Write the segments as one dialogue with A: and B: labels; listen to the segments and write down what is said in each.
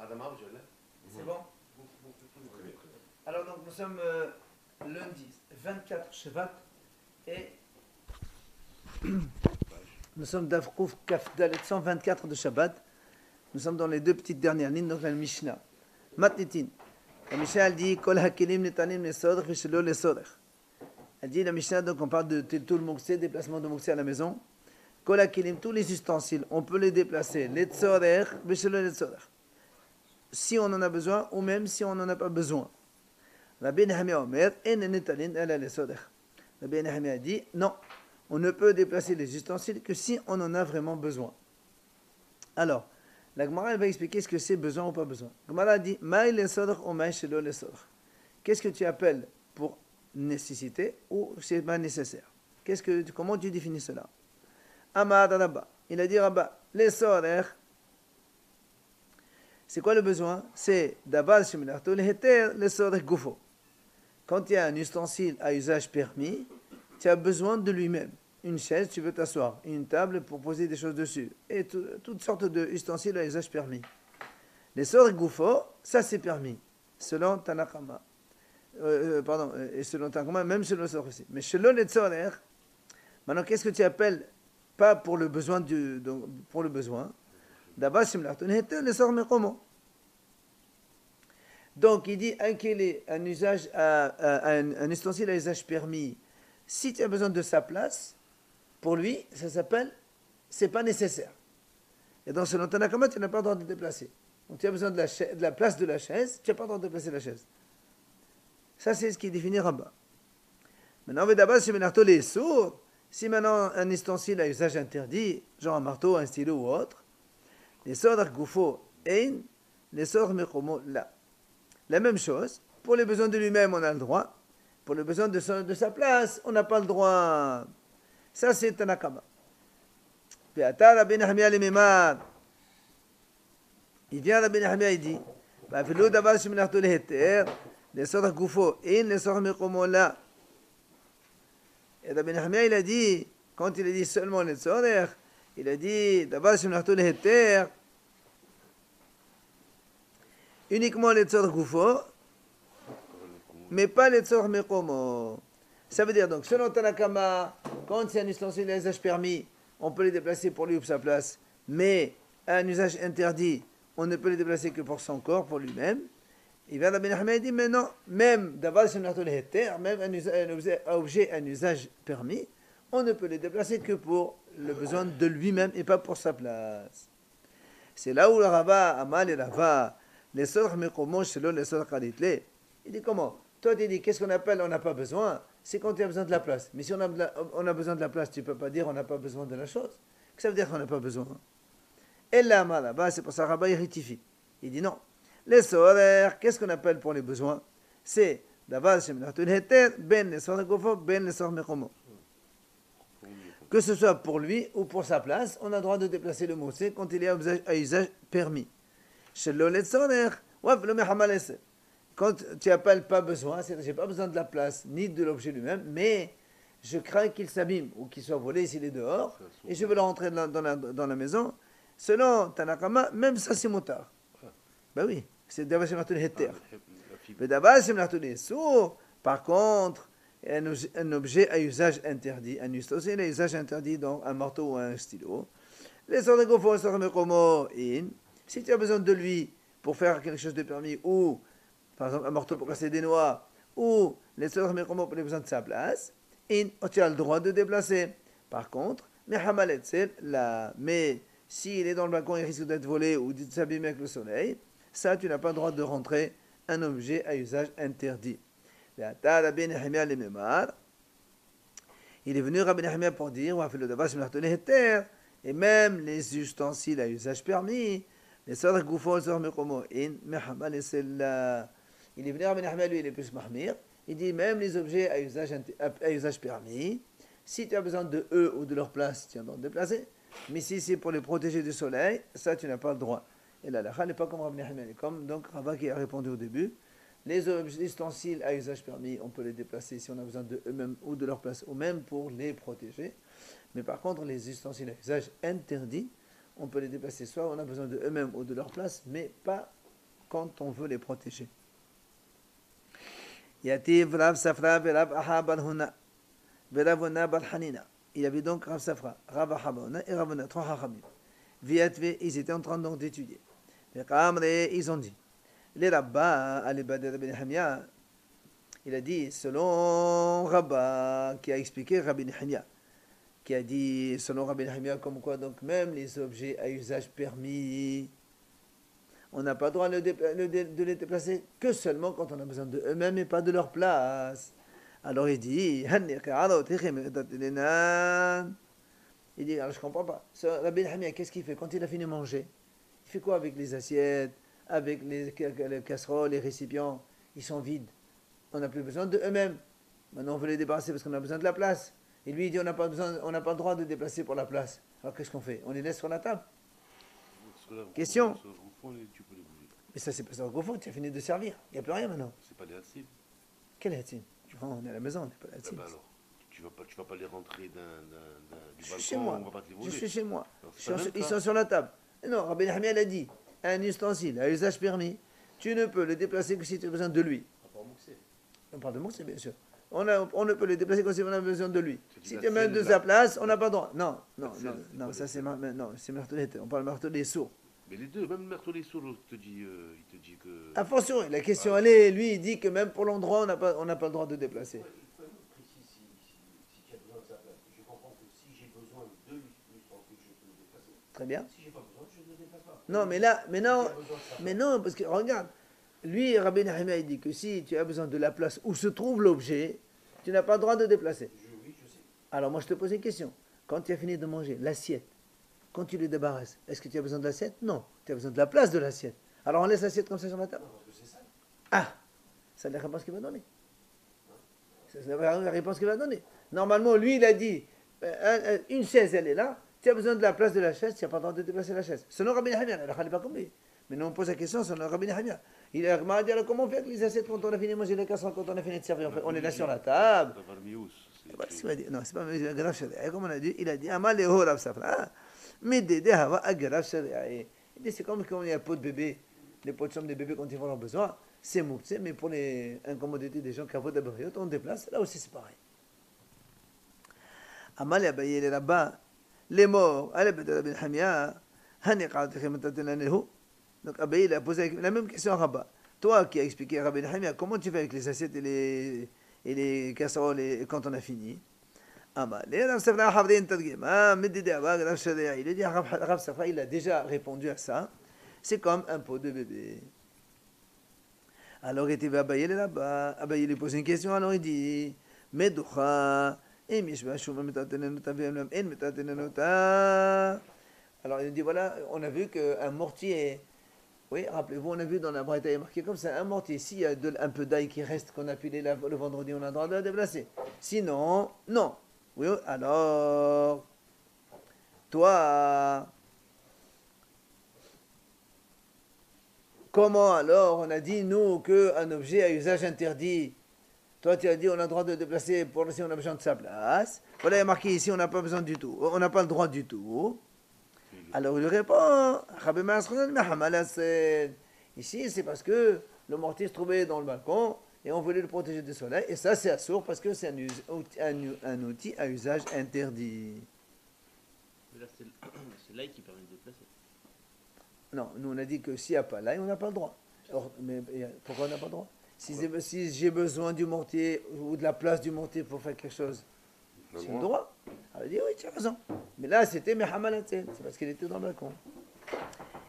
A: C'est bon? Alors donc nous sommes lundi 24 Shevat et nous sommes d'Avkouf Kafdalet 124 de Shabbat. Nous sommes dans les deux petites dernières lignes, donc la Mishnah. Matnitin. La Mishnah elle dit Kol hakelim netanim lesodach veshelo lesodach. Elle dit la Mishnah, donc on parle de tout le moksé, déplacement de moksé à la maison. Kol hakelim, tous les ustensiles, on peut les déplacer. Les tzorech veshelo lesodach. Si on en a besoin ou même si on n'en a pas besoin. Rabbi Nehemiah Omer, en netalin ala lesodach. Rabbi Nehemiah dit non, on ne peut déplacer les ustensiles que si on en a vraiment besoin. Alors, la Gemara va expliquer ce que c'est besoin ou pas besoin. La Gemara dit maï lesodach ou maï shelo lesodach. Qu'est-ce que tu appelles pour nécessité ou c'est pas nécessaire? Comment tu définis cela? Amad Rabba, il a dit Rabba, lesodach. C'est quoi le besoin? C'est d'abord lesodach gufo. Quand il y a un ustensile à usage permis, tu as besoin de lui-même. Une chaise, tu veux t'asseoir. Une table pour poser des choses dessus. Et toutes sortes d'ustensiles à usage permis. Les sorts goufo, ça c'est permis. Selon Tanakama. Et selon Tanakama, même selon le sort aussi. Mais selon les tzorer, maintenant qu'est-ce que tu appelles pas pour le besoin pour le besoin? D'abord, les sorts mekomo. Donc il dit un ustensile à usage permis. Si tu as besoin de sa place, pour lui, ça s'appelle, c'est pas nécessaire. Et dans ce Tanakama, tu n'as pas le droit de te déplacer. Donc tu as besoin de la place de la chaise, tu n'as pas le droit de déplacer la chaise. Ça, c'est ce qui définit Rabbah. Maintenant, d'abord, si maintenant un ustensile à usage interdit, genre un marteau, un stylo ou autre, les sorts d'argoufo ein, les sorts mekomo là. La même chose, pour les besoins de lui-même, on a le droit. Pour le besoin de sa place, on n'a pas le droit. Ça, c'est Tanakama. Il vient Rabbi Nehemiah, il dit, les sorts goufo, les sorts mekomo là. Et Rabbi Nehemiah, il a dit, quand il a dit seulement les sorts, il a dit, d'abord, uniquement les sorts goufo, mais pas les tzor mekomo. Ça veut dire donc, selon Tanakama, quand c'est un ustensile à usage permis, on peut les déplacer pour lui ou pour sa place, mais à un usage interdit, on ne peut les déplacer que pour son corps, pour lui-même. Et bien Rabbi Nehemiah dit, mais non, même d'abord, même un objet à un usage permis, on ne peut les déplacer que pour le besoin de lui-même et pas pour sa place. C'est là où le Rava, Amal et Rava, les tzor mekomo, selon les tzor kalitle. Il dit comment? Toi, tu dis, qu'est-ce qu'on appelle on n'a pas besoin? C'est quand tu as besoin de la place. Mais si on a besoin de la place, tu ne peux pas dire on n'a pas besoin de la chose. Qu'est-ce que ça veut dire qu'on n'a pas besoin? Et là, là-bas, c'est pour ça que Rabba il rectifie. Il dit non. Les soraires, qu'est-ce qu'on appelle pour les besoins? C'est d'abord, ben les soraires gofo, ben les soraires mekomo. Que ce soit pour lui ou pour sa place, on a le droit de déplacer le mot. C'est quand il est à usage permis. Chez les soraires, waf le mehamalese. Quand tu n'appelles pas besoin, c'est j'ai pas besoin de la place, ni de l'objet lui-même, mais je crains qu'il s'abîme ou qu'il soit volé s'il est dehors, et je veux le rentrer dans la maison. Selon Tanakama, même ça c'est motard. Ben oui, c'est d'abord c'est marteau heter. Mais d'abord c'est marteau sourd. Par contre, un objet à usage interdit, un ustensile à usage interdit, donc un marteau ou un stylo. Les autres gofos mekomo in. Si tu as besoin de lui pour faire quelque chose de permis ou par exemple un marteau pour casser des noix, ou les sœurs mekomo pour les besoins de sa place, tu as le droit de déplacer. Par contre, mais s'il est dans le balcon, il risque d'être volé ou de s'abîmer avec le soleil, ça tu n'as pas le droit de rentrer un objet à usage interdit. Il est venu Rabbi Nehemiah pour dire, et même les ustensiles à usage permis, les sœurs goufo, les sœurs mekomo, il est venu Rabbi Nehemiah, lui, il est plus mahmir. Il dit même les objets à usage permis, si tu as besoin de eux ou de leur place, tu as le droit de déplacer. Mais si c'est pour les protéger du soleil, ça tu n'as pas le droit. Et là, la n'est pas comme Rabbi Nehemiah, comme donc Rava qui a répondu au début. Les ustensiles à usage permis, on peut les déplacer si on a besoin de eux-mêmes ou de leur place, ou même pour les protéger. Mais par contre, les ustensiles à usage interdit, on peut les déplacer soit on a besoin de eux-mêmes ou de leur place, mais pas quand on veut les protéger. Yativ Rav Safra Rav Aha bar Huna Rav Huna bar Hanina. Il y avait donc Rav Safra, Rav Aha bar Huna et Rav Huna, 3 Chachamim. Viatve, ils étaient en train donc d'étudier. Ils ont dit, les Rabba, Alibad Rabbi Nehemia, il a dit, selon Rabba, qui a expliqué Rabbi Nehemia, qui a dit, selon Rabbi Nehemia, comme quoi, donc même les objets à usage permis, on n'a pas le droit de les déplacer que seulement quand on a besoin d'eux-mêmes et pas de leur place. Alors il dit, il dit, alors je ne comprends pas. Rabbi Nehemia, qu'est-ce qu'il fait quand il a fini de manger? Il fait quoi avec les assiettes, avec les casseroles, les récipients? Ils sont vides. On n'a plus besoin d'eux-mêmes. Maintenant, on veut les débarrasser parce qu'on a besoin de la place. Et lui, il dit, on n'a pas le droit de déplacer pour la place. Alors qu'est-ce qu'on fait? On les laisse sur la table? Question. Mais ça, c'est pas ça au fond, tu as fini de servir. Il n'y a plus rien maintenant.
B: C'est pas les Hatsim.
A: Quel Hatsim? On est à la maison, on n'est pas les Hatsim.
B: Ah bah alors, tu vas pas les rentrer du balcon,
A: chez moi.
B: on va pas te les voler.
A: Je suis chez moi.
B: Alors,
A: Ils sont sur la table. Et non, Rabbi Nehemia a dit, un ustensile à usage permis, tu ne peux le déplacer que si tu as besoin de lui. On parle de Moussé, bien sûr. On ne peut le déplacer que si on a besoin de lui. Si tu mets de sa place, on n'a pas le droit. Non, ça c'est martelette. On parle de martelet sourd.
B: Mais les deux, même le martelet sourd, il te dit que...
A: Attention, la question elle est, lui il dit que même pour l'endroit, on n'a pas le droit de déplacer.
C: Il faut être précis si tu as besoin de sa place. Je comprends que si j'ai besoin de l'ustensile, je peux le déplacer.
A: Très bien.
C: Si j'ai pas besoin, je ne le déplace pas.
A: Non, mais non, parce que regarde, lui, Rabbi Nehemia, il dit que si tu as besoin de la place où se trouve l'objet, tu n'as pas le droit de déplacer.
C: Oui, je sais.
A: Alors moi je te pose une question. Quand tu as fini de manger, l'assiette, quand tu le débarrasses, est-ce que tu as besoin de l'assiette? Non, tu as besoin de la place de l'assiette. Alors on laisse l'assiette comme ça sur la table?
C: Non, parce que c'est ça.
A: Ah, c'est la réponse qu'il va donner. C'est la réponse qu'il va donner. Normalement, lui, il a dit, une chaise, elle est là, tu as besoin de la place de la chaise, tu n'as pas le droit de déplacer la chaise. Selon Rabbi Nehemia, il n'est pas comme lui. Mais nous, on pose la question selon Rabbi Nehemia. Il a dit, alors comment on fait avec les assiettes quand on a fini de manger les casseroles, quand on a fini de servir? On est là sur la table. Non, c'est pas grave sharia. Comme on a dit, il a dit, Amal leho Rav Safra, mais dédé hava agrave sharia. Il dit, c'est comme quand il y a un pot de bébé, les pots de chambre des bébés quand ils vont avoir besoin, c'est mouktsé, mais pour les incommodités des gens qui ont d'abord, on déplace, là aussi c'est pareil. Amal yabaye les rabbins, les morts, à l'abed de Rabbi Nehemia, hani qa'atichem tatenanehu. Donc Abaye il a posé la même question à Rabba. Toi qui as expliqué à Rabbi Nehemia, comment tu fais avec les assiettes et les casseroles quand on a fini? Il a déjà répondu à ça. C'est comme un pot de bébé. Alors il était Abaye le Rabba. Abaye lui pose une question, alors il dit Medoucha. Alors il dit voilà, on a vu qu'un mortier, oui, rappelez-vous, on a vu dans la Braïta, il est marqué comme ça, un mortier, s'il y a un peu d'ail qui reste, qu'on a pilé le vendredi, on a le droit de le déplacer. Sinon, non. Oui, alors, toi, comment alors on a dit, nous, qu'un objet à usage interdit? Toi, tu as dit on a le droit de déplacer pour si on a besoin de sa place. Voilà, il y a marqué ici, on n'a pas besoin du tout. On n'a pas le droit du tout. Alors il lui répond, ici c'est parce que le mortier se trouvait dans le balcon et on voulait le protéger du soleil. Et ça c'est assourd parce que c'est un outil à usage interdit.
D: Mais là c'est l'ail qui permet de déplacer.
A: Non, nous on a dit que s'il n'y a pas l'ail, on n'a pas le droit. Or, mais pourquoi on n'a pas le droit? Si j'ai besoin du mortier ou de la place du mortier pour faire quelque chose, c'est le droit. Alors il dit oui, tu as raison. Mais là, c'était Mehamalatel, c'est parce qu'il était dans le balcon.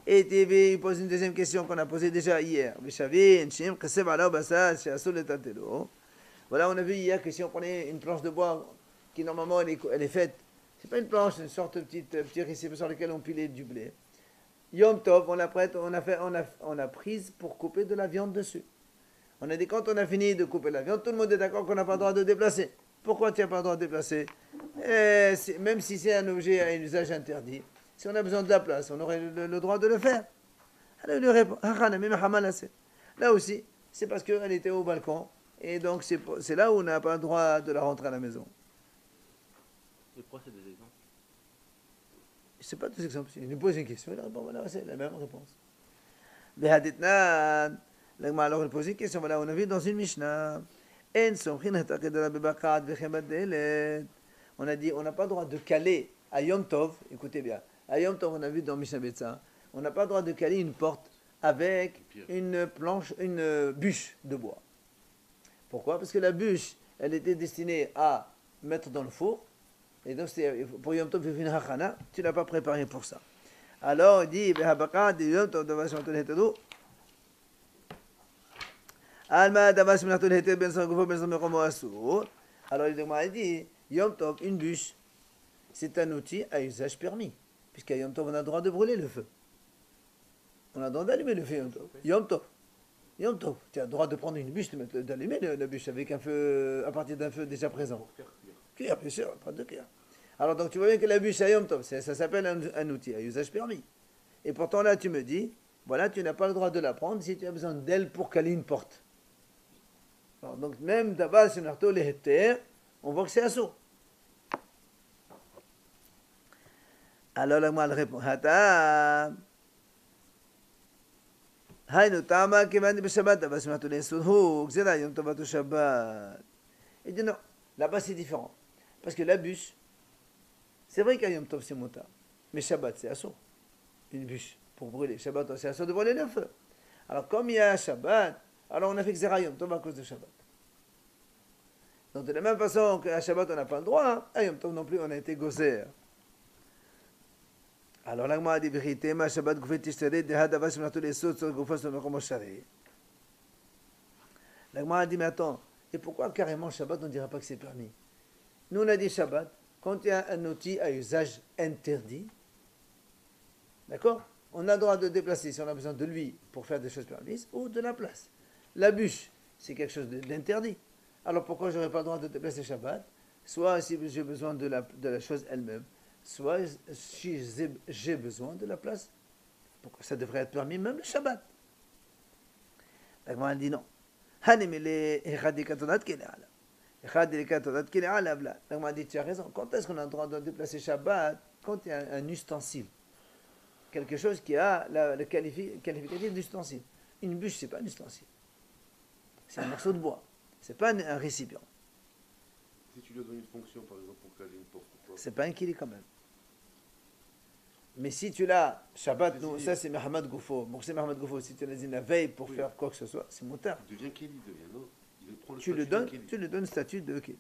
A: Et il pose une deuxième question qu'on a posée déjà hier. Voilà, on a vu hier que si on prenait une planche de bois qui normalement elle est faite, c'est pas une planche, c'est une sorte de petit récipient sur lequel on pilait du blé. Yom Tov, on a prise pour couper de la viande dessus. On a dit quand on a fini de couper la viande, tout le monde est d'accord qu'on n'a pas le droit de déplacer. Pourquoi tu n'as pas le droit de déplacer? Même si c'est un objet à un usage interdit, si on a besoin de la place, on aurait le droit de le faire. Alors il lui répond, là aussi, c'est parce qu'elle était au balcon, et donc c'est là où on n'a pas le droit de la rentrer à la maison.
D: Et pourquoi c'est des exemples?
A: C'est pas deux exemples. Il nous pose une question, il répond, voilà, c'est la même réponse. Vehaditnan. Alors, il pose une question. Voilà, on a vu dans une Mishnah. En somchin hataqed Rabbi Bakad vechemad delet. On a dit, on n'a pas le droit de caler à Yom Tov. Écoutez bien. À Yom Tov, on a vu dans Mishnah Betza, on n'a pas le droit de caler une porte avec une planche, une bûche de bois. Pourquoi? Parce que la bûche, elle était destinée à mettre dans le four. Et donc, pour Yom Tov, une hachana, tu ne l'as pas préparé pour ça. Alors, il dit, Yom Tov, alors, il dit, Yom Tov, une bûche, c'est un outil à usage permis. Puisqu'à Yom Tov, on a le droit de brûler le feu. On a le droit d'allumer le feu, Yom Tov. Yom Tov. Yom Tov. Tu as le droit de prendre une bûche, d'allumer la bûche avec un feu, à partir d'un feu déjà présent. Cuire, bien sûr, pas de cuire. Alors, donc, tu vois bien que la bûche à Yom Tov, ça s'appelle un outil à usage permis. Et pourtant, là, tu me dis, voilà, tu n'as pas le droit de la prendre si tu as besoin d'elle pour caler une porte. Alors, donc, même d'abord, si on a les hectares, on voit que c'est assaut. Alors, la moelle répond, Hata. Hainu tama kevani b'Shabbat, aber si on a les sudhou, gzela Yom Tov Shabbat. Il dit non, là-bas c'est différent. Parce que la bûche, c'est vrai qu'à Yom Tov c'est motard, mais Shabbat c'est assaut. Une bûche pour brûler. Shabbat c'est assaut de brûler le feu. Alors comme il y a Shabbat, alors on a fait Xera Yom Tov à cause de Shabbat. Donc de la même façon qu'à Shabbat on n'a pas le droit, à Yom Tov non plus on a été gozer. Alors l'agma a dit vérité, ma Shabbat goufet tishtare de hadava shemnatou les sauts sur goufet sur le komo shari. L'agma a dit mais attends, et pourquoi carrément Shabbat on ne dirait pas que c'est permis? Nous on a dit Shabbat quand il y a un outil à usage interdit, d'accord? On a le droit de déplacer si on a besoin de lui pour faire des choses permises ou de la place. La bûche, c'est quelque chose d'interdit. Alors pourquoi je n'aurais pas le droit de déplacer Shabbat? Soit si j'ai besoin de la chose elle-même, soit si j'ai besoin de la place. Pourquoi ça devrait être permis même le Shabbat? La Gemara dit non. La Gemara dit tu as raison. Quand est-ce qu'on a le droit de déplacer Shabbat? Quand il y a un ustensile. Quelque chose qui a le qualificatif d'ustensile. Une bûche, ce n'est pas un ustensile. C'est un morceau de bois. Ce n'est pas un récipient.
B: Si tu lui donnes une fonction, par exemple, pour caler une porte,
A: c'est pas un kili quand même. Mais si tu l'as, Shabbat, nous, ça c'est Mohamed Goufo. Bon, c'est Mohamed Goufo. Si tu l'as dit la veille pour faire quoi que ce soit, c'est motard.
B: Il devient kili, non? Il prend le
A: tu le donnes le statut de kili.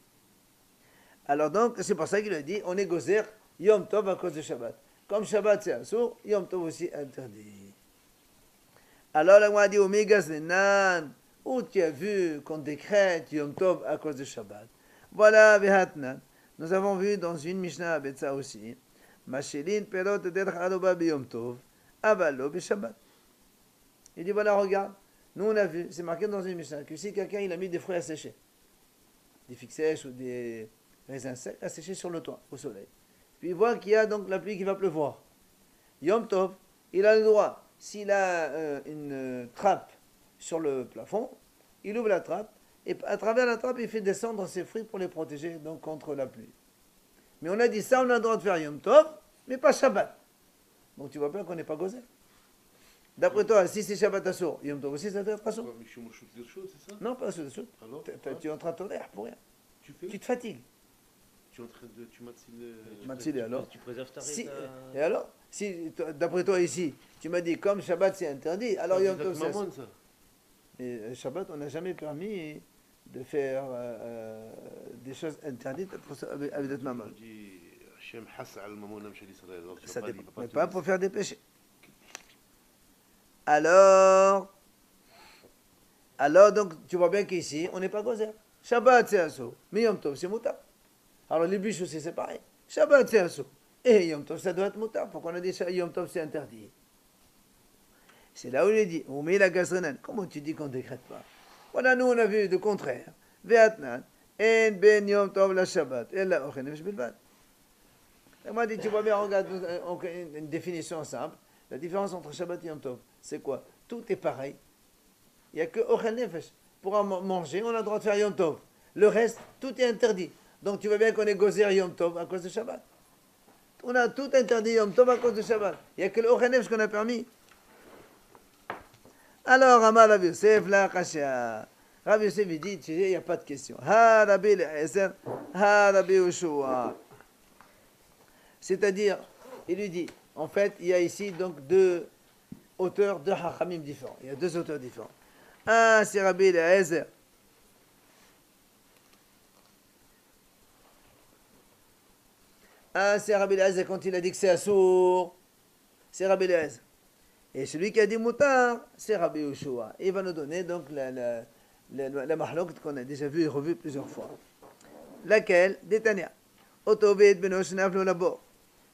A: Alors donc, c'est pour ça qu'il a dit, on est gozer Yom Tov à cause de Shabbat. Comme Shabbat c'est assour, Yom Tov aussi interdit. Alors là, on a dit, Omegas Lenan, où tu as vu qu'on décrète Yom Tov à cause de Shabbat. Voilà, Vehatnan. Nous avons vu dans une Mishnah à Betza aussi, Machelin Perot Derech Aroba B'Yom Tov, Avalo B'Shabbat. Il dit, voilà, regarde, nous on a vu, c'est marqué dans une Mishnah, que si quelqu'un il a mis des fruits à sécher, des figues sèches ou des raisins secs à sécher sur le toit, au soleil, puis il voit qu'il y a donc la pluie qui va pleuvoir. Yom Tov, il a le droit, s'il a une trappe sur le plafond, il ouvre la trappe, et à travers la trappe, il fait descendre ses fruits pour les protéger donc contre la pluie. Mais on a dit ça, on a le droit de faire Yom Tov, mais pas Shabbat. Donc tu vois bien qu'on n'est pas gozé. D'après toi, si c'est Shabbat Assour, Yom Tov aussi, ça doit être Assour.
B: Mais je suis des choses, c'est ça?
A: Non, pas Assour.
B: Alors,
A: tu es en train de tolérer pour rien.
B: Tu te fatigues. Tu es en train de... Tu
A: m'attiles alors.
D: Tu préserves ta
A: si, et alors, si d'après toi ici, tu m'as dit comme Shabbat c'est interdit, alors Yom Tov c'est Assour. Et Shabbat, on n'a jamais permis de faire des choses interdites avec d'autres mamans. Ça dépend, mais pas pour faire des péchés. Alors donc, tu vois bien qu'ici, on n'est pas gozer. Shabbat, c'est assaut. Mais Yom Tov, c'est moutar. Alors, les bûches aussi, c'est pareil. Shabbat, c'est assaut. Et Yom Tov, ça doit être moutar. Pourquoi on a dit Yom Tov, c'est interdit? C'est là où il est dit, on met la gazrenan. Comment tu dis qu'on ne décrète pas? Voilà, nous, on a vu le contraire. Ve'atnan, en ben Yom Tov la Shabbat. Et là, on bilbad. Il m'a dit, tu vois bien, regarde une définition simple. La différence entre Shabbat et Yom Tov, c'est quoi? Tout est pareil. Il n'y a que Ochel Nefesh. Pour manger, on a le droit de faire Yom Tov. Le reste, tout est interdit. Donc tu vois bien qu'on est gozer Yom Tov à cause de Shabbat. On a tout interdit Yom Tov à cause de Shabbat. Il n'y a que le Ochel Nefesh qu'on a permis. Alors, Amar Rabbi Yosef, la Kashia. Rabbi Yosef, il dit, tu sais, il n'y a pas de question. Ha Rabbi Eliezer, ha Rabbi Yoshua. C'est-à-dire, il lui dit, en fait, il y a ici donc deux auteurs, deux hachamim différents. Il y a deux auteurs différents. Un, c'est Rabbi Eliezer. Un, c'est Rabbi Eliezer quand il a dit que c'est assourd. C'est Rabbi Eliezer. Et celui qui a dit moutar, c'est Rabbi Yoshua. Il va nous donner donc la mahlok qu'on a déjà vu et revu plusieurs fois. Laquelle? Détania. Otoved benoshnav lo labo.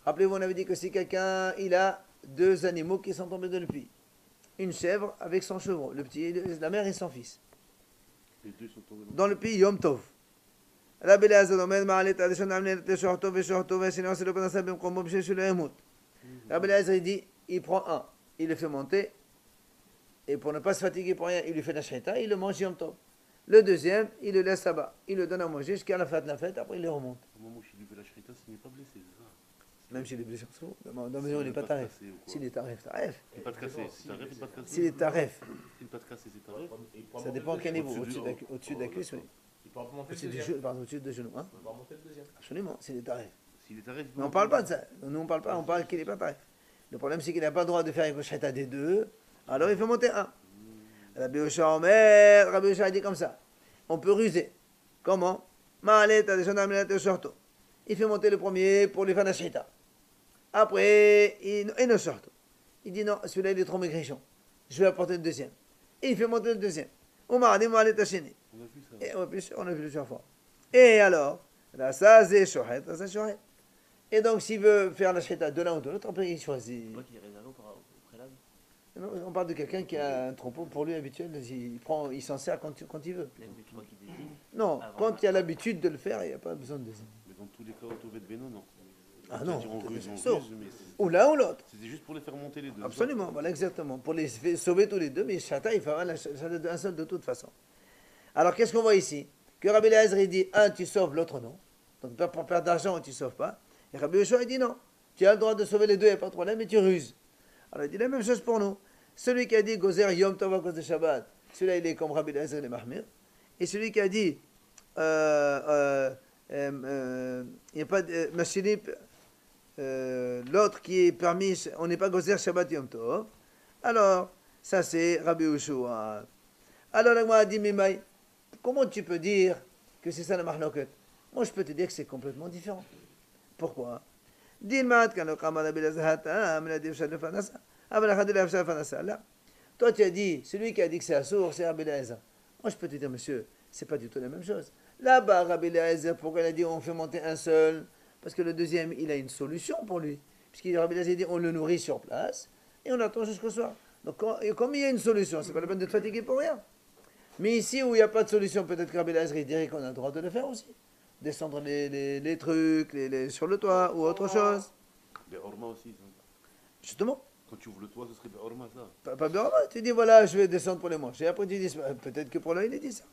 A: Rappelez-vous, on avait dit que si quelqu'un, il a deux animaux qui sont tombés dans le puits. Une chèvre avec son chevreau, le petit, la mère et son fils.
B: Les deux sont tombés
A: Dans le puits Yom Tov. Rabbi Eliezer omed ma'alet adeshon amnet shorto veshorto veshino selo penasa bemkomo b'sheshu lo yemut. Rabbi Eliezer dit, il prend un, il le fait monter, et pour ne pas se fatiguer pour rien, il lui fait la shaita, il le mange Yom Tov. Le deuxième, il le laisse là-bas, il le donne à manger jusqu'à la fin de la fête, après il le remonte.
B: Au moment où il lui fait la shrita, s'il n'est pas blessé, c'est ça.
A: Même s'il est blessé en dessous, dans la mesure où il n'est pas taref. S'il est taref, taref.
B: Il n'est pas de cassé. Si taref, il n'est pas de cassé.
A: S'il est taref,
B: S'il n'est pas de cassé, c'est taref.
A: ça dépend à quel niveau.
B: Au-dessus
A: Au-dessus de la cuisse, oui.
E: Il peut remonter le
A: Au-dessus du
E: deuxième.
A: genou, pardon, au-dessus de genou. Hein?
E: Il peut remonter le deuxième.
A: Absolument, s'il est taref.
B: S'il est taref,
A: Mais on ne parle pas de ça. Nous, on parle pas, on parle qu'il n'est pas taref. Le problème, c'est qu'il n'a pas le droit de faire une shaita des deux, alors il fait monter un. Rabbi Yoshua Omer, Rabbi Yoshua dit comme ça. On peut ruser. Comment? Ma'alet adeshon amnet shorto. Il fait monter le premier pour lui faire la shaita. Après, il ne sort. Il dit non, celui-là il est trop maigrichon. Je vais apporter le deuxième. Et il fait monter le deuxième. Omar dit moi, ta chaîne.
B: on a vu ça.
A: Et on a vu plusieurs fois. Et alors, là, ça c'est shohet, ça c'est shohet. Et donc, s'il veut faire la shaita de l'un ou de l'autre, après il choisit.
D: Moi qui est réservé au préalable.
A: Non, on parle de quelqu'un qui a un troupeau pour lui habituel. Il s'en sert quand il veut.
D: Même une fois qu'il désigne.
A: Non,
D: Avant
A: quand il y a l'habitude de le faire, il n'y a pas besoin de deuxième.
B: Mais dans tous les cas, au de Beno, non.
A: Ah non,
B: On ruse,
A: sauf.
B: mais
A: Ou l'un ou l'autre.
B: c'était juste pour les faire monter les deux.
A: Absolument, voilà exactement. Pour les sauver tous les deux, mais Shata, il fera la Shata d'un seul de toute façon. Alors qu'est-ce qu'on voit ici? Que Rabbi Eliezer il dit, un tu sauves, l'autre non. Donc pas pour perdre d'argent, tu ne sauves pas. Et Rabbi Yoshua il dit non. Tu as le droit de sauver les deux, il n'y a pas de problème, mais tu ruses. Alors il dit la même chose pour nous. Celui qui a dit Gozer Yom Tov à cause de Shabbat, celui-là il est comme Rabbi Eliezer et les Mahmir. Et celui qui a dit il n'y a pas de Machinip, l'autre qui est permis, on n'est pas Gozer Shabbat Yom Tov. Alors, ça c'est Rabbi Yoshua. Alors la Gemara dit Mimai, comment tu peux dire que c'est ça la mahloket? Moi je peux te dire que c'est complètement différent. Pourquoi? Toi tu as dit, celui qui a dit que c'est assour, c'est Rabbi Eliezer. Moi je peux te dire, monsieur, c'est pas du tout la même chose. Là-bas, Rabbi Eliezer, pourquoi il a dit on fait monter un seul? Parce que le deuxième, il a une solution pour lui. Puisqu'il Rabbi Eliezer dit on le nourrit sur place et on attend jusqu'au soir. Donc comme il y a une solution, c'est pas la peine de te fatiguer pour rien. Mais ici où il n'y a pas de solution, peut-être que Rabbi Eliezer dirait qu'on a le droit de le faire aussi. Descendre les trucs sur le toit ou autre chose.
B: Be'orma aussi, ça.
A: Justement,
B: Quand tu ouvres le toit, ce serait Be'orma, ça.
A: pas bien, tu dis voilà, je vais descendre pour les manger. Et après tu dis, peut-être que pour là il est dit ça.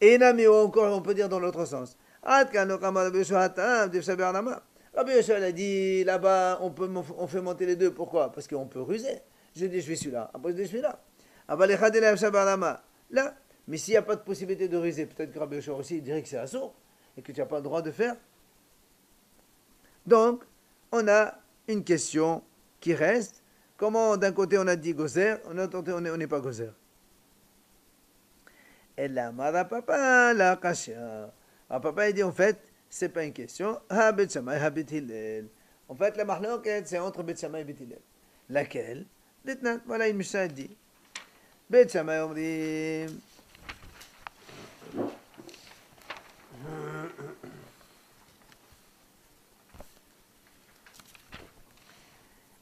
A: Et Nami, encore, on peut dire dans l'autre sens. Rabbi Yoshua a dit là-bas, on fait monter les deux. Pourquoi? Parce qu'on peut ruser. Je dis, je vais celui-là. Après, je dis, celui-là. Là, mais s'il n'y a pas de possibilité de ruser, peut-être que Rabbi Yoshua aussi dirait que c'est assourd et que tu n'as pas le droit de faire. Donc, on a une question qui reste. Comment, d'un côté, on a dit gozer, de l'autre côté, on n'est pas gozer. Et là, papa, la kasha. Papa, il dit, en fait, c'est pas une question. Ha Bet Shammai, ha Bet Hillel. En fait, la mahloket, c'est entre Bet Shammai et Bet Hillel. Laquelle? Ditnan, voilà une Mishnah dit. Bet Shammai omrim.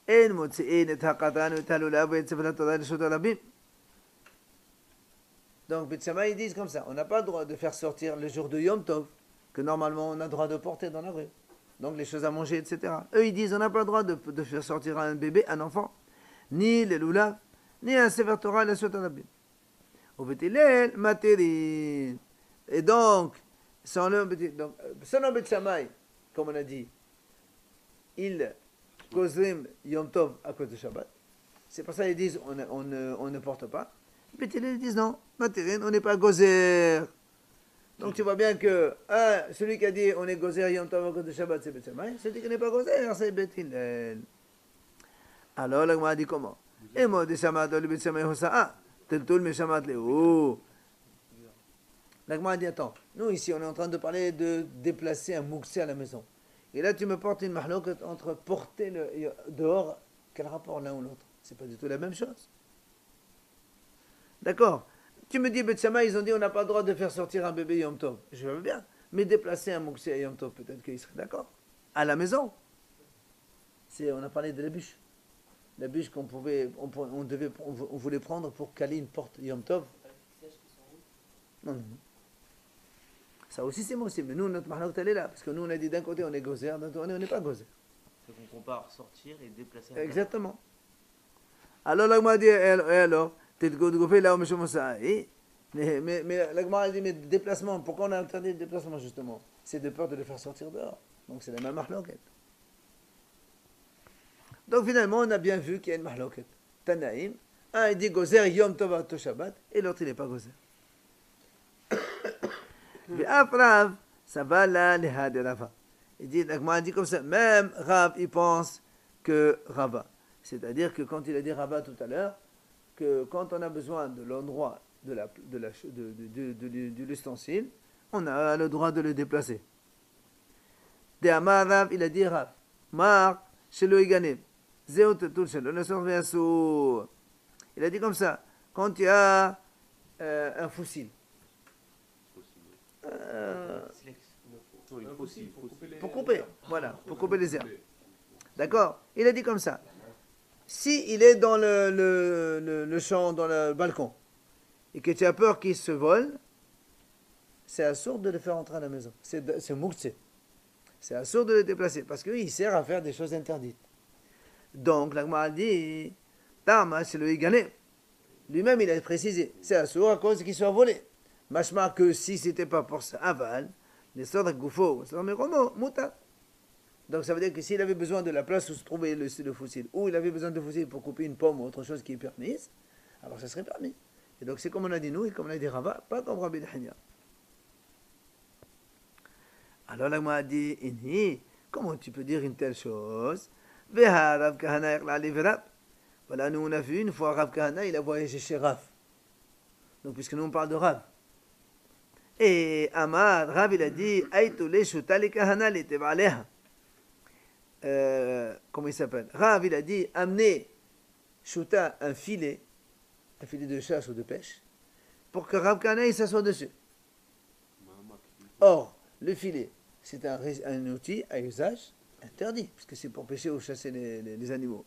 A: אין מוציאין את הקטן ואת הלולב ואת ספר התורה לרשות הרבים. Donc, Bet Shammai, ils disent comme ça, on n'a pas le droit de faire sortir le jour de Yom Tov, que normalement on a le droit de porter dans la rue. Donc, les choses à manger, etc. Eux, ils disent, on n'a pas le droit de faire sortir un bébé, un enfant, ni les loulav, ni un Sefer Torah, la Sot Arabim. Au Bet Hillel, materi. Et donc, selon Bet Shammai, comme on a dit, il Kozrim Yom Tov à cause de Shabbat. C'est pour ça qu'ils disent on ne porte pas. Les Bethilel disent non, Matérine, on n'est pas gozer. Donc tu vois bien que celui qui a dit on est gozer Yom Tov à cause de Shabbat, c'est Beth Shammai. Celui qui n'est pas gozer, c'est Bethilel. Alors la Gemara dit comment? Et moi, de Shabbat, le Beth Shammai Hosa'a, tel tout le Shabbat Léo. La Gemara dit attends, nous ici on est en train de parler de déplacer un mouxé à la maison. Et là tu me portes une mahlok entre porter dehors, quel rapport l'un ou l'autre? C'est pas du tout la même chose. D'accord? Tu me dis, Beth Shammai, ils ont dit on n'a pas le droit de faire sortir un bébé Yom Tov. Je veux bien. Mais déplacer un mouxé à Yom Tov, peut-être qu'ils seraient d'accord. À la maison. On a parlé de la bûche. La bûche qu'on pouvait, on voulait prendre pour caler une porte Yom Tov. Non, non. Ça aussi c'est possible. Mais nous, notre mahlok, elle est là. Parce que nous, on a dit d'un côté on est gozer, d'un côté on n'est pas gozer.
D: Donc on compare sortir et déplacer.
A: Exactement. Alors la Gemara dit, alors, mais la Gemara dit, mais déplacement, pourquoi on a interdit le déplacement justement? C'est de peur de le faire sortir dehors. Donc c'est la même mahloket. Donc finalement, on a bien vu qu'il y a une mahloket. Tanaïm, un il dit gozer yom tov to Shabbat, et l'autre il n'est pas gozer. Mais après, ça va là, les had Rava. Il dit, la Gemara dit comme ça, même Rav, il pense que Rava. C'est-à-dire que quand il a dit Rava tout à l'heure, que quand on a besoin de l'endroit de l'ustensile, on a le droit de le déplacer. De Amar Rav, il a dit Rav, Mar, shelo iganim, zeot tout shelo, ne sort sourd. Il a dit comme ça, quand tu as un fossile. Pour couper, voilà, pour couper les herbes. D'accord? Il a dit comme ça. Si il est dans le champ, dans le balcon, et que tu as peur qu'il se vole, c'est assourd de le faire entrer à la maison. C'est moukse. C'est assourd de le déplacer, parce qu'il sert à faire des choses interdites. Donc, la Gemara dit, Tama, c'est le Igané. Lui-même, il a précisé, c'est assourd à cause qu'il soit volé. Machma que si c'était pas pour ça, aval, les sortes de goufo, muta. Donc ça veut dire que s'il avait besoin de la place où se trouvait le fossile, ou il avait besoin de fossile pour couper une pomme ou autre chose qui est permise, alors ça serait permis. Et donc c'est comme on a dit nous et comme on a dit Rava, pas comme Rabbi Dehania. Alors là, moi a dit, Inni, comment tu peux dire une telle chose? Voilà, nous on a vu une fois Rav Kahana, il a voyagé chez Rav. Donc puisque nous on parle de Rav. Et Amar, Rav il a dit, Aïtou le shuta le Kahana le tebaleha. Comment il s'appelle? Rav, il a dit amener Shuta un filet de chasse ou de pêche, pour que Rav Kahana il s'assoie dessus. Or, le filet, c'est un outil à usage interdit, puisque c'est pour pêcher ou chasser les animaux.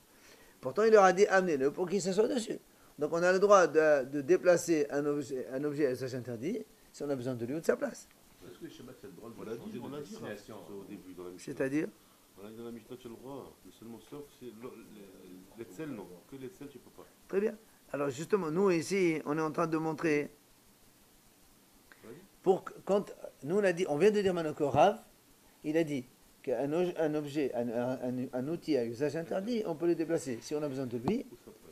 A: Pourtant, il leur a dit amenez-le pour qu'il s'assoie dessus. Donc, on a le droit de déplacer un objet à usage interdit si on a besoin de lui ou de sa place.
B: Est-ce que les Shabbat, c'est le droit de changer de destination au début dans la Mishnah?
A: C'est-à-dire?
B: Dans la Mishnah, tu as le droit. Le seulement sauf, c'est l'Etzel, non. Que l'Etzel, tu ne peux pas.
A: Très bien. Alors justement, nous ici, on est en train de montrer. Quand nous on a dit, on vient de dire maintenant que Rav, il a dit qu'un objet, un outil à usage interdit, on peut le déplacer si on a besoin de lui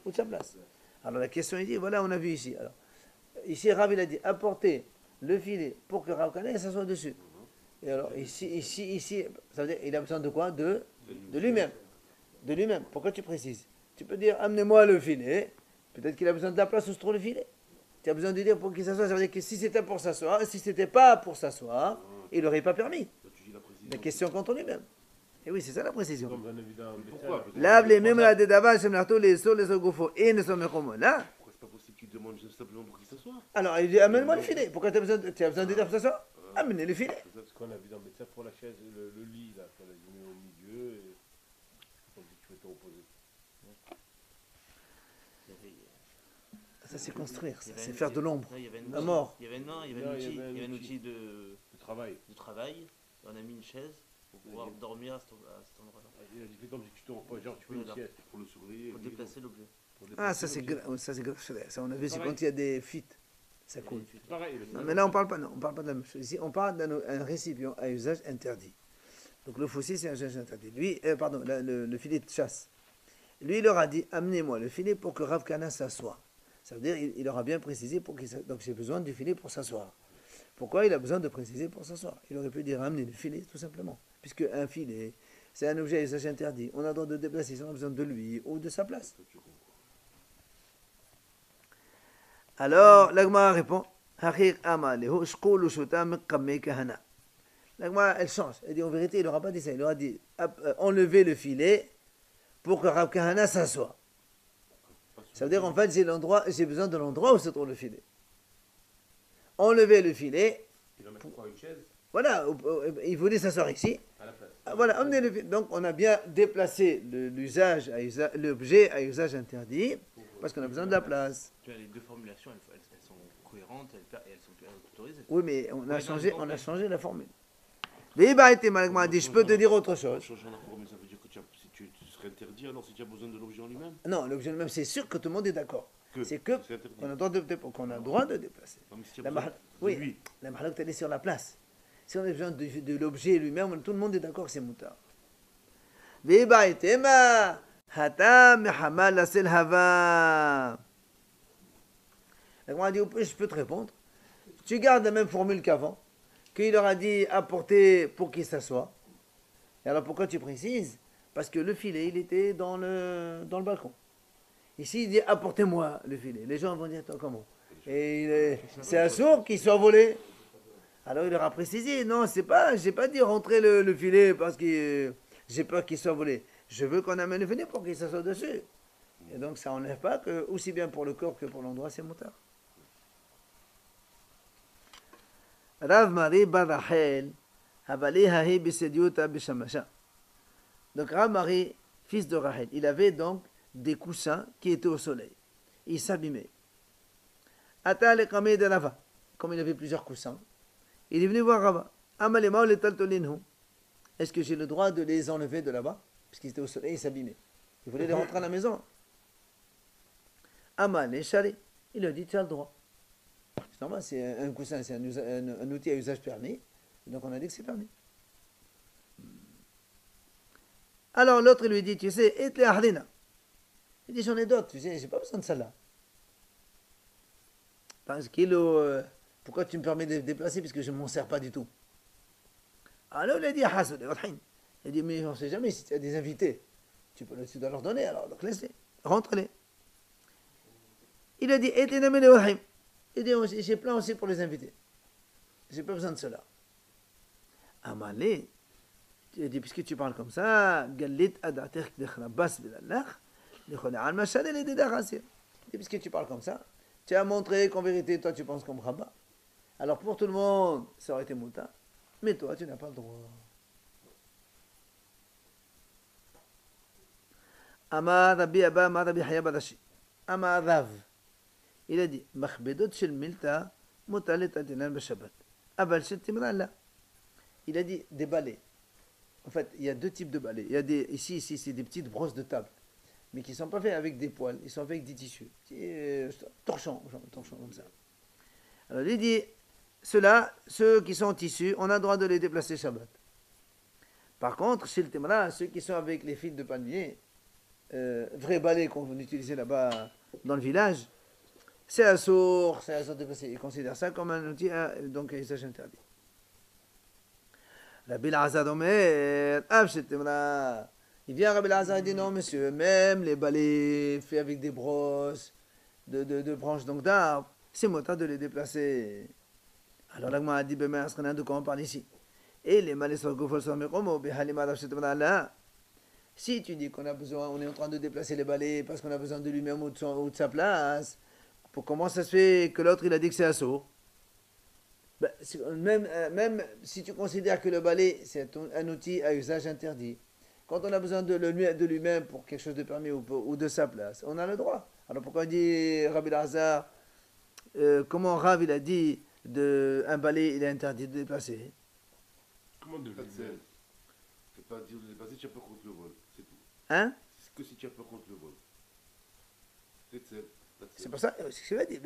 A: ou de sa place. Alors la question est dit, voilà, on a vu ici. Alors ici, Rav il a dit apporter le filet pour que Rav Kahana s'assoie dessus. Et alors, ici, ça veut dire, il a besoin de quoi? De lui-même. De lui-même. Pourquoi tu précises? Tu peux dire, amenez-moi le filet. Peut-être qu'il a besoin de la place où se trouve le filet. Tu as besoin de dire pour qu'il s'assoie. Ça veut dire que si c'était pour s'asseoir, si c'était pas pour s'asseoir, il n'aurait pas permis. La question contre lui-même. Et oui, c'est ça la précision. Lave les mêmes là de d'avant, je me l'arteau, les sauts, les ogofos, et ne sont comme là.
B: Pourquoi c'est pas possible que tu demandes simplement pour qu'il s'assoie?
A: Alors, il dit, amène-moi le filet. Pourquoi tu as besoin de dire pour s'asseoir? Amenez le filet.
C: C'est ce qu'on a vu dans le médecin pour la chaise, le lit, là, qu'on a mis au milieu, et on dit tu peux te reposer.
A: Ça, c'est construire, ça, c'est faire de l'ombre.
D: À
A: mort.
D: Il y avait un outil de
C: travail.
D: On a mis une chaise pour pouvoir dormir à cet endroit-là.
C: Il a dit comme si tu te reposes, genre tu fais une sieste.
B: Pour le surveiller.
D: Pour déplacer l'objet.
A: Ah, ça c'est grave. Ça, on a vu, c'est quand il y a des fuites. Ça coule.
C: C'est pareil.
A: Non, mais là, on parle pas de la même chose. Ici, on parle d'un récipient à usage interdit. Donc, le fossile, c'est un usage interdit. Lui, le filet de chasse. Lui, il leur a dit, amenez-moi le filet pour que Rav Kana s'assoie. Ça veut dire, il leur a bien précisé pour qu'il s'assoie. Donc j'ai besoin du filet pour s'asseoir. Pourquoi il a besoin de préciser pour s'asseoir? Il aurait pu dire, amenez le filet, tout simplement. Puisque un filet, c'est un objet à usage interdit. On a le droit de déplacer si on a besoin de lui ou de sa place. Alors, l'Agma répond, l'Agma, elle change. Elle dit, en vérité, il n'aura pas dit ça. Il aura dit, enlevez le filet pour que Rav Kahana s'assoie. Ça veut dire, en fait, j'ai besoin de l'endroit où se trouve le filet. Enlevez le filet.
B: Il va mettre quoi, une chaise?
A: Voilà, il voulait s'asseoir ici.
B: À la place.
A: Voilà, emmenez le filet. Donc, on a bien déplacé l'objet à usage interdit parce qu'on a besoin de la place.
D: Tu vois, les deux formulations, elles sont cohérentes et elles sont autorisées.
A: Oui, mais on a changé la formule. L'éba était malgré dit, je peux te dire autre chose.
B: Changer en accord, mais ça veut dire que si tu serais interdit alors si tu as besoin de l'objet en lui-même?
A: Non, l'objet lui-même, c'est sûr que tout le monde est d'accord. C'est que
B: c'est interdit.
A: qu'on a le droit de déplacer.
B: Non, mais si tu as
A: La
B: besoin de
A: oui,
B: lui.
A: la mahalak, elle est sur la place. Si on a besoin de l'objet lui-même, tout le monde est d'accord que c'est moutard. L'éba était ma hata mehamal asel hava. La dit, je peux te répondre. Tu gardes la même formule qu'avant, qu'il leur a dit apporter pour qu'il s'assoie. Et alors pourquoi tu précises? Parce que le filet, il était dans le balcon. Ici, il dit apportez-moi le filet. Les gens vont dire attends, comment? Et c'est un sourd qui soit volé. Alors il leur a précisé non, j'ai pas dit rentrer le filet parce que j'ai peur qu'il soit volé. Je veux qu'on amène le filet pour qu'il s'assoie dessus. Et donc ça n'enlève pas que, aussi bien pour le corps que pour l'endroit, c'est moutard. Rav Mari bar Rachel, Havali Hahi Bisediuta Bishamasha. Donc Rav Mari, fils de Rachel, il avait donc des coussins qui étaient au soleil. Il s'abîmait. Ata le Kameh de Rava, comme il avait plusieurs coussins, il est venu voir Rava. Amalema ou le Taltolinhu. Est-ce que j'ai le droit de les enlever de là-bas? Parce qu'ils étaient au soleil, ils s'abîmaient. Il voulait les rentrer à la maison. Amal et Chari, il lui a dit tu as le droit. C'est normal, c'est un coussin, c'est un outil à usage permis. Donc on a dit que c'est permis. Alors l'autre lui dit, tu sais, et les ahlina. Il dit, j'en ai d'autres, tu sais, j'ai pas besoin de celle-là. Parce qu'il pourquoi tu me permets de déplacer puisque je ne m'en sers pas du tout. Alors il a dit, il dit, mais on ne sait jamais si tu as des invités. Tu dois leur donner, alors donc laisse-les, rentre-les. Il a dit, et les namé les. Il dit, j'ai plein aussi pour les invités. J'ai pas besoin de cela. Amalé, il dit, puisque tu parles comme ça, Galit adater kdekhrabas bilallah, likhona al mashal et dédarasir. Il dit, puisque tu parles comme ça, tu as montré qu'en vérité, toi, tu penses comme Rabba. Alors pour tout le monde, ça aurait été mouta, mais toi, tu n'as pas le droit. Amar Rabbi Abba, Amar Rabbi Haya Badashi. Amar Rav. Il a dit, Machbedot shel milta, mutalet adinan b'shabbat. Aval shel timra la. Il a dit des balais. En fait, il y a deux types de balais. Il y a ici, c'est des petites brosses de table, mais qui ne sont pas faits avec des poils, ils sont faits avec des tissus. Torchons comme ça. Alors il dit, ceux qui sont en tissu, on a le droit de les déplacer Shabbat. Par contre, chez le Temra, ceux qui sont avec les fils de palmier, vrais balais qu'on utilisait là-bas dans le village, c'est un sourd déplacé. Ils considèrent ça comme un outil, donc un usage interdit. Rabbi Elazar Omer, il vient Rabbi Elazar et dit non monsieur, même les balais faits avec des brosses, de branches donc d'arbres, c'est motard de les déplacer. Alors l'agma a dit, de quoi on parle ici? Et les balais sont gofol sur mes romo, si tu dis qu'on a besoin, on est en train de déplacer les balais parce qu'on a besoin de lui-même ou de sa place, comment ça se fait que l'autre il a dit que c'est un sourd? Ben, même si tu considères que le balai c'est un outil à usage interdit, quand on a besoin de lui-même pour quelque chose de permis ou de sa place, on a le droit. Alors pourquoi dit Rabbi Elazar, comment Rav il a dit un balai il est interdit de déplacer?
B: Comment de lui-même? C'est pas dire de déplacer, tu as peur contre le vol, c'est tout.
A: Hein?
B: C'est que si tu as peur contre le vol.
A: C'est pour ça, c'est ce que je veux dire.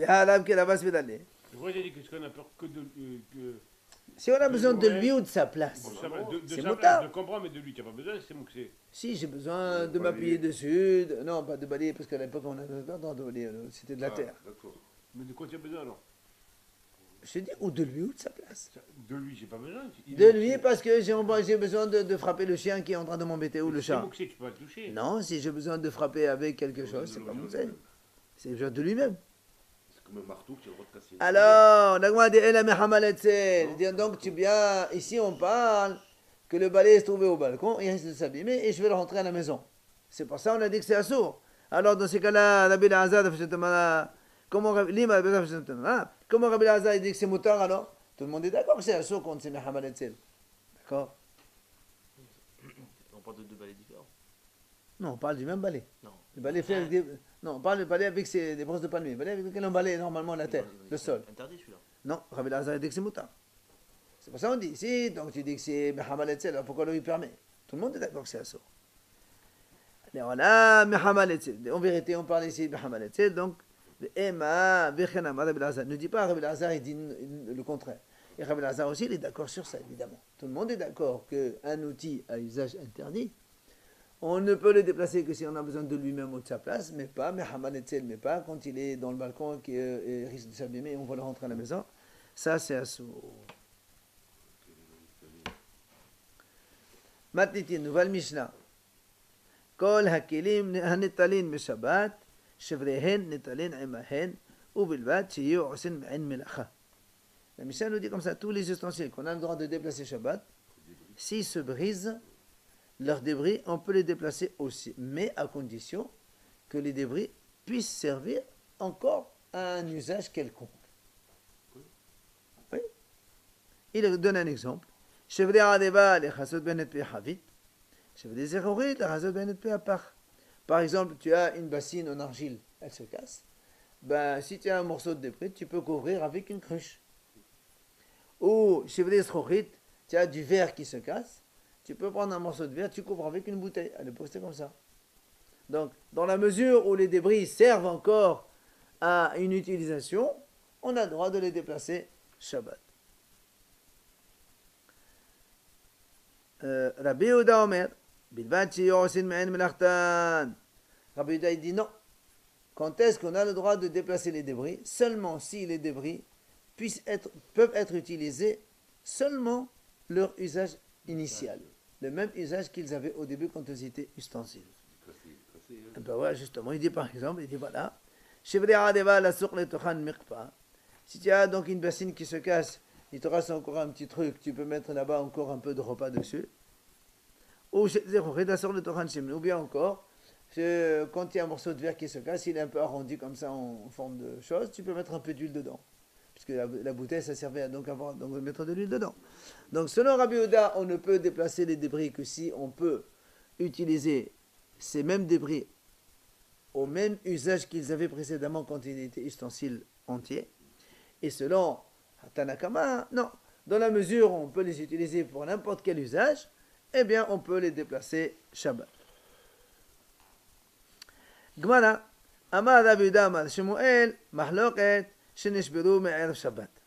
D: Pourquoi j'ai dit que je connais peur que
A: Si on a besoin de lui ou de sa place,
B: Bon, ça va, de
A: c'est
B: sa place,
A: moutard.
B: je comprends, mais de lui, tu n'as pas besoin, c'est mouxé.
A: Si j'ai besoin de
B: Balayer.
A: m'appuyer dessus, non pas de balayer parce qu'à l'époque on n'avait pas le droit de balayer, c'était de la terre.
B: D'accord. Mais de quoi tu as besoin alors?
A: Je dis ou de lui ou de sa place.
B: De lui, j'ai pas besoin.
A: De lui parce que j'ai besoin de frapper le chien qui est en train de m'embêter ou le
B: C'est
A: chat.
B: mouxé, tu peux pas le toucher.
A: Non, si j'ai besoin de frapper avec quelque chose, c'est pas mon zèle. C'est besoin de lui-même.
B: C'est comme un marteau que tu as le droit de casser.
A: Alors, Nagma dit El Mehamaletsel. Donc, tu bien, ici on parle que le balai se trouvait au balcon, il risque de s'abîmer et je vais le rentrer à la maison. C'est pour ça qu'on a dit que c'est assourd. Alors, dans ces cas-là, Rabbi Azad, comment Rabbi Azad dit que c'est moutard alors? Tout le monde est d'accord que c'est assourd quand c'est Mehamaletsel. D'accord?
D: On parle de deux balais différents.
A: Non, on parle du même balai.
D: Non.
A: Le balai fait avec des... Non, on parle du balai avec des brosses de palmier. Le balai avec lequel on balaye normalement la terre, le sol.
D: Interdit celui-là.
A: Non, Rabbi Lazar dit que c'est moutard. C'est pour ça qu'on dit ici, donc tu dis que c'est Mehamal Etzel, alors pourquoi lui permet? Tout le monde est d'accord que c'est assourd. Alors là, Mehamal Etzel. En vérité, on parle ici de Mehamal Etzel, donc, Ema, Vechenama, Rabbi Lazar. Ne dis pas Rabbi Lazar, il dit le contraire. Et Rabbi Lazar aussi, il est d'accord sur ça, évidemment. Tout le monde est d'accord qu'un outil à usage interdit, on ne peut le déplacer que si on a besoin de lui-même ou de sa place, mais pas, mais pas quand il est dans le balcon qui risque de s'abîmer et on va le rentrer à la maison. Ça, c'est assourd. Matnitin, nouvelle Mishnah. Kol hakelim hanetalin meshabat, chevrehen netalin imahen, ou bilbat, chiyu osin ma'in melacha. La Mishnah nous dit comme ça, tous les ustensiles qu'on a le droit de déplacer Shabbat, s'ils se brisent, leurs débris, on peut les déplacer aussi, mais à condition que les débris puissent servir encore à un usage quelconque. Oui. Il donne un exemple. Par exemple, tu as une bassine en argile, elle se casse. Ben, si tu as un morceau de débris, tu peux couvrir avec une cruche. Ou, tu as du verre qui se casse. Tu peux prendre un morceau de verre, tu couvres avec une bouteille. À l'époque, c'était comme ça. Donc, dans la mesure où les débris servent encore à une utilisation, on a le droit de les déplacer Shabbat. Rabbi Yehuda Omer, Bilvad Yosin Me'en Melachtan. Rabbi Yehuda dit non. Quand est-ce qu'on a le droit de déplacer les débris? Seulement si les débris peuvent être utilisés seulement leur usage initial. Le même usage qu'ils avaient au début quand ils étaient ustensiles. Ben ouais, justement, il dit par exemple, il dit voilà, si tu as donc une bassine qui se casse, il te reste encore un petit truc, tu peux mettre là-bas encore un peu de repas dessus. Ou bien encore, quand il y a un morceau de verre qui se casse, il est un peu arrondi comme ça en forme de chose, tu peux mettre un peu d'huile dedans. Puisque la bouteille, ça servait à donc mettre de l'huile dedans. Donc, selon Rabbi Yehuda, on ne peut déplacer les débris que si on peut utiliser ces mêmes débris au même usage qu'ils avaient précédemment quand ils étaient ustensiles entiers. Et selon Tanakama, non. Dans la mesure où on peut les utiliser pour n'importe quel usage, eh bien, on peut les déplacer Shabbat. Gemara, Amar Rabbi Yehuda, Amar Shemuel, Mahloket, שנשברו מערב שבת.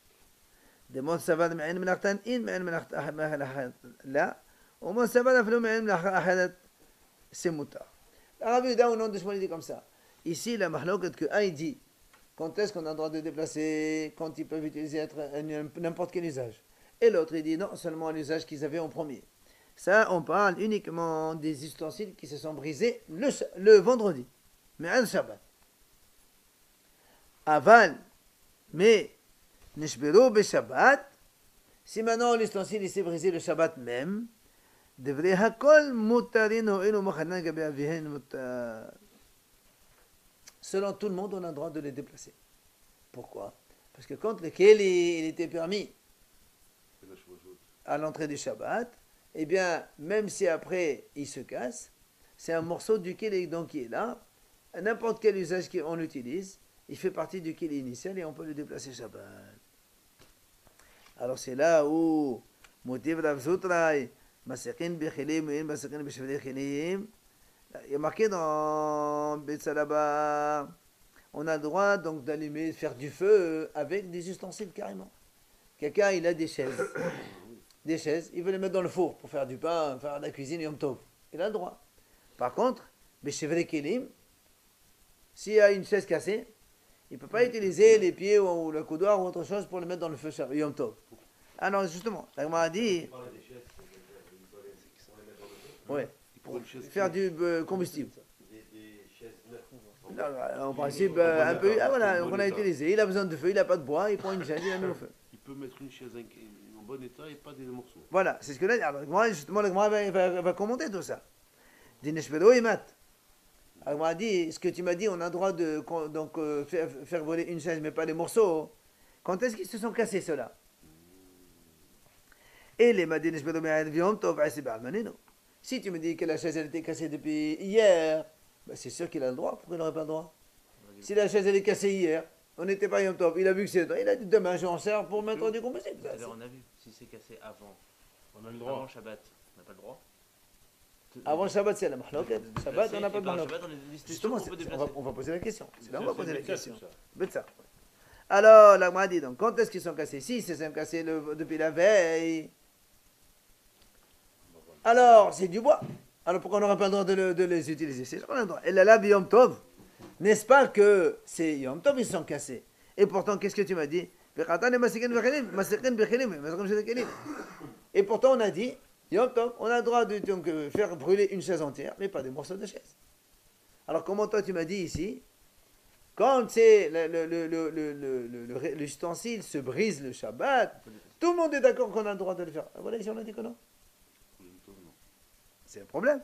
A: דמון סבד מעין מלאכתן אין מעין מלאכת לה, ומון סבד אפילו מעין מלאכה אחרת, c'est moutar. Rabbi Yehuda au nom de Shmuel dit comme ça. Ici, la mahloket que un dit, quand est-ce qu'on a le droit de déplacer, quand ils peuvent utiliser n'importe quel usage. Et l'autre, il dit non, seulement l'usage qu'ils avaient en premier. Ça, on parle uniquement des ustensiles qui se sont brisés le vendredi, mais un Shabbat. Aval, mais, Nishbero be Shabbat, si maintenant l'ustensile s'est brisé le Shabbat même, devrait hakol mutarin ho'enu mochanan gabe avihen mutar. Selon tout le monde, on a le droit de les déplacer. Pourquoi? Parce que quand le keli il était permis à l'entrée du Shabbat, eh bien, même si après il se casse, c'est un morceau du keli donc qui est là, à n'importe quel usage qu'on utilise, il fait partie du kili initial et on peut le déplacer Shabbat. Alors c'est là où motiv Rav Zutrai, Masekin Bechilim, Masekin Beshveli Chilim, il y a marqué dans Betsalaba, on a le droit donc d'allumer, de faire du feu avec des ustensiles carrément, Quelqu'un, il a des chaises. Des chaises, il veut les mettre dans le four pour faire du pain, faire de la cuisine, Yom Tov. Il a le droit. Par contre, Beshevre Kelim, s'il y a une chaise cassée, il ne peut pas utiliser les pieds ou le coudoir ou autre chose pour le mettre dans le feu Yom Tov. Ah non, justement, la Gemara a dit, ouais, pour faire du combustible.
C: Des chaises neuves.
A: Non, en principe, un peu, ah voilà, on a utilisé, il a besoin de feu, il n'a pas de bois, il prend une chaise, il la met au feu.
B: Il peut mettre une chaise en bon état et pas des morceaux.
A: Voilà, c'est ce que là, alors, moi, justement, la Gemara va commenter tout ça. Dineshbedo et mat. La Gemara dit, ce que tu m'as dit, on a le droit de donc, faire voler une chaise, mais pas les morceaux. Quand est-ce qu'ils se sont cassés, ceux-là? Et les Madineshbedo Yom Tov, si tu me dis que la chaise, elle était cassée depuis hier, ben c'est sûr qu'il a le droit. Pourquoi il n'aurait pas le droit? Si la chaise, elle est cassée hier, on n'était pas Yom Tov, il a vu que c'est il a dit demain, je m'en sers pour mettre du combustible.
D: On a vu, si c'est cassé avant,
B: On a le
D: avant
B: droit.
D: Shabbat, on n'a pas le droit.
A: Avant Shabbat, c'est la mahloket. Shabbat, on n'a pas de mahloket.
D: Shabbat, on est décidé
A: Justement,
D: qu'on peut déplacer.
A: on va poser la question. C'est là on va poser la question.
B: Ça.
A: Betsa. Alors, la Gemara dit donc, quand est-ce qu'ils sont cassés? Si, c'est cassé depuis la veille. Alors, c'est du bois. Alors, pourquoi on n'aurait pas le droit de les utiliser? C'est ça qu'on a le droit. Et là, la Yom Tov, n'est-ce pas que c'est Yom Tov, ils sont cassés? Et pourtant, qu'est-ce que tu m'as dit? Et pourtant, on a dit, Yom Tov, on a le droit de donc, faire brûler une chaise entière, mais pas des morceaux de chaise. Alors, comment toi, tu m'as dit ici, quand c'est l'ustensile se brise le Shabbat, tout le monde est d'accord qu'on a le droit de le faire. Voilà, ici, on a dit que non. C'est un problème.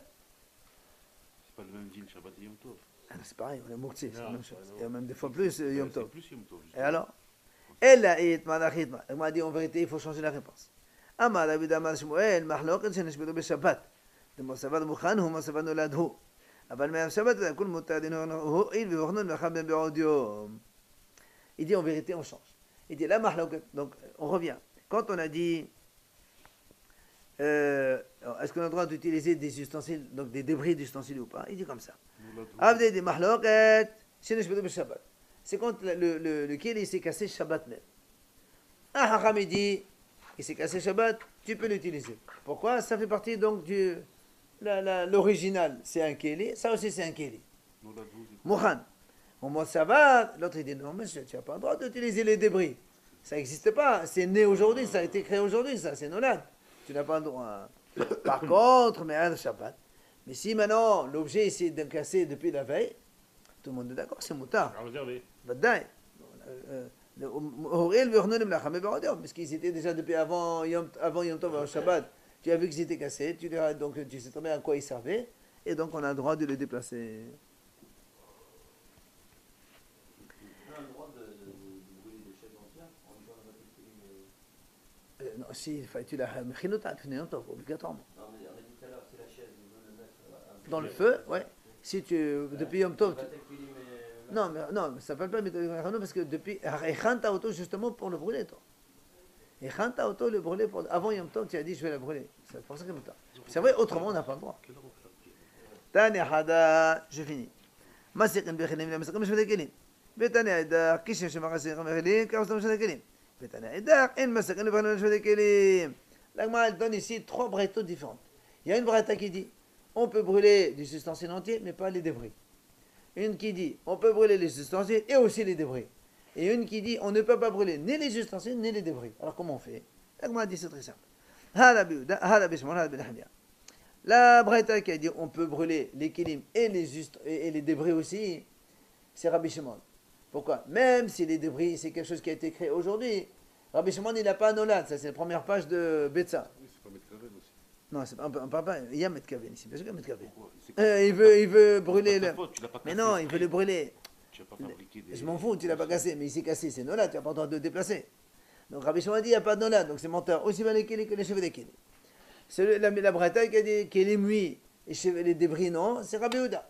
B: C'est pas le même deal Shabbat et Yom Tov.
A: Ah non, c'est pareil, on est moukti, c'est la
B: Non,
A: même chose.
B: non.
A: Il y a même des fois plus Yom
B: C'est
A: Tov.
B: plus Yom Tov.
A: Et alors Elle a itma la chitma. Elle m'a dit en vérité, il faut changer la réponse. Amar David Amar Shmuel, mahloket shenishbedu beshabbat. De Mosavat Mukhan, hu Mosavat Noladhu. אבל מהשבת הכל מותר דין הואיל ואוכנון ואחד בהם בעוד יום. Il dit en vérité, on change. Il dit la mahloket. Donc, on revient. Quand on a dit, est-ce qu'on a le droit d'utiliser des ustensiles, donc des débris d'ustensiles ou pas? Il dit comme ça. Avde di mahloket, shenishbedu beshabbat. C'est quand le keli s'est cassé Shabbat même. Un hacham il dit, il s'est cassé Shabbat, tu peux l'utiliser. Pourquoi? Ça fait partie donc du l'original, c'est un keli, ça aussi c'est un keli. Mouchan. Au mot Shabbat, l'autre il dit non monsieur, tu n'as pas le droit d'utiliser les débris. Ça n'existe pas, c'est né aujourd'hui, ça a été créé aujourd'hui, ça c'est nolad. Tu n'as pas le droit. Par contre, mais un Shabbat. Mais si maintenant l'objet s'est cassé depuis la veille, tout le monde est d'accord, c'est moutard.
B: Réservé.
A: Badaï. Parce qu'ils étaient déjà depuis avant Yom Tov au Shabbat. Tu as vu qu'ils étaient cassés, donc tu sais très bien à quoi ils servaient, et donc on a le droit de les déplacer.
C: On a le droit de brûler des chaises entières en jouant avec les films.
A: Non, si, tu l'as mechinota, tu fais Yom Tov, obligatoirement.
C: Non, mais on a dit tout à l'heure, si la chaise, on veut le mettre
A: Dans le feu, ouais. Si tu, depuis Yom Tov,
B: Non,
A: non, mais ça ne s'appelle pas parce que depuis, Echanta auto justement pour le brûler, toi. Echanta auto le brûler avant Yom Tov, tu as dit je vais la brûler. C'est pour ça que c'est vrai, autrement on n'a pas le droit. Tani Hada, je finis. Masikin Bechilim, la Masikin Bechilim. Betani Hada, Kishim Shemakasin Bechilim, Kaustam Bechilim. Betani Hada, En Masikin Bechilim. La Gemara donne ici trois brettos différentes. Il y a une bretta qui dit on peut brûler des ustensiles entiers, mais pas les débris. Une qui dit on peut brûler les ustensiles et aussi les débris. Et une qui dit on ne peut pas brûler ni les ustensiles ni les débris. Alors comment on fait? La Gemara dit c'est très simple. La Breta qui a dit on peut brûler les kilim et les débris aussi, c'est Rabbi Shimon. Pourquoi? Même si les débris c'est quelque chose qui a été créé aujourd'hui, Rabbi Shimon il n'a pas un nolad, ça c'est la première page de Betsa.
B: oui, c'est pas Metkaven aussi.
A: Non, c'est pas, on parle pas, il y a Metkaven ici, bien sûr qu'il y a Metkaven.
B: Pourquoi?
A: Il veut brûler
B: C'est
A: le...
B: pas ta faute, tu l'as pas
A: Mais
B: cassé
A: non, il
B: exprès.
A: veut le brûler.
B: Tu n'as pas fabriqué des...
A: Je m'en fous, tu l'as pas cassé, mais il s'est cassé, c'est nolad, tu n'as pas le droit de le déplacer. Donc Rabbi Shimon dit il n'y a pas de nolad, donc c'est menteur, aussi bien les kéli que les cheveux des kéli. C'est la Bretagne qui a dit que les muits et les débris non, c'est Rabbi Houda.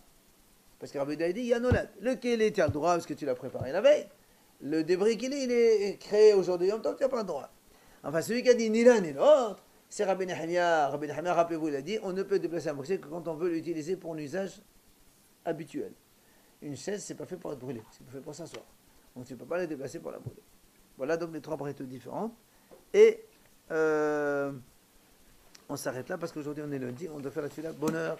A: Parce que Rabbi Houda a dit il y a nolad. Le kéli tu as le droit parce que tu l'as préparé la veille. Le débris kéli il est créé aujourd'hui, en même temps tu n'as pas le droit. Enfin celui qui a dit ni l'un ni l'autre, c'est Rabbi Nehemia. Rabbi Nehemia, rappelez-vous, il a dit on ne peut déplacer un morceau que quand on veut l'utiliser pour un usage habituel. Une chaise, c'est pas fait pour être brûlée, c'est pas fait pour s'asseoir. Donc tu ne peux pas la déplacer pour la brûler. Voilà donc les trois bretelles différentes. Et on s'arrête là parce qu'aujourd'hui on est lundi, on doit faire la tefila. Bonne heure.